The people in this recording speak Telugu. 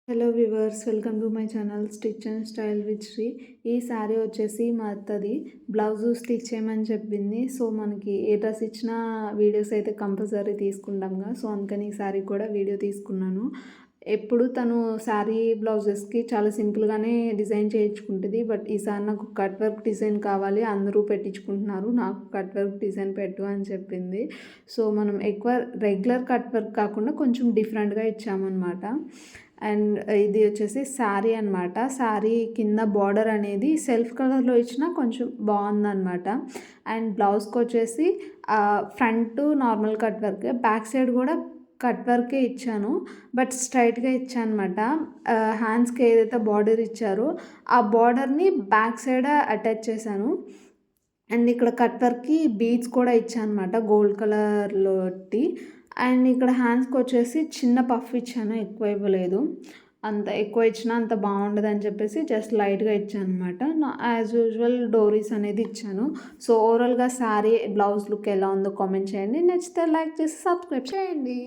Hello viewers, welcome to my channel stitch and style with Shri. ఈ శారీ వచ్చేసి మా అత్తది. బ్లౌజు స్టిచ్ చేయమని చెప్పింది. సో మనకి ఏ డ్రెస్ ఇచ్చినా వీడియోస్ అయితే కంపల్సరీ తీసుకుంటాంగా. సో అందుకని ఈ శారీ కూడా వీడియో తీసుకున్నాను. ఎప్పుడు తను శారీ బ్లౌజెస్కి చాలా సింపుల్గానే డిజైన్ చేయించుకుంటుంది. బట్ ఈసారి నాకు కట్ వర్క్ డిజైన్ కావాలి, అందరూ పెట్టించుకుంటున్నారు, నాకు కట్ వర్క్ డిజైన్ పెట్టు అని చెప్పింది. సో మనం ఎక్కువ రెగ్యులర్ కట్ వర్క్ కాకుండా కొంచెం డిఫరెంట్గా ఇచ్చామన్నమాట. అండ్ ఇది వచ్చేసి శారీ అనమాట. శారీ కింద బార్డర్ అనేది సెల్ఫ్ కలర్లో ఇచ్చిన కొంచెం బాగుందన్నమాట. అండ్ బ్లౌజ్కి వచ్చేసి front normal cut work, back side కూడా కట్ వర్కే ఇచ్చాను, బట్ స్ట్రైట్గా ఇచ్చాను అనమాట. హ్యాండ్స్కి ఏదైతే బార్డర్ ఇచ్చారో ఆ బార్డర్ని బ్యాక్ సైడ్ అటాచ్ చేశాను. అండ్ ఇక్కడ కట్ వర్క్కి బీడ్స్ కూడా ఇచ్చాను అనమాట, గోల్డ్ కలర్లోటి. అండ్ ఇక్కడ హ్యాండ్స్కి వచ్చేసి చిన్న పఫ్ ఇచ్చాను, ఎక్కువ ఇవ్వలేదు. అంత ఎక్కువ ఇచ్చినా అంత బాగుండదు అని చెప్పేసి జస్ట్ లైట్గా ఇచ్చాను అనమాట. యాజ్ యూజువల్ డోరీస్ అనేది ఇచ్చాను. సో ఓవరాల్గా శారీ బ్లౌజ్ లుక్ ఎలా ఉందో కామెంట్ చేయండి. నచ్చితే లైక్ చేసి సబ్స్క్రైబ్ చేయండి.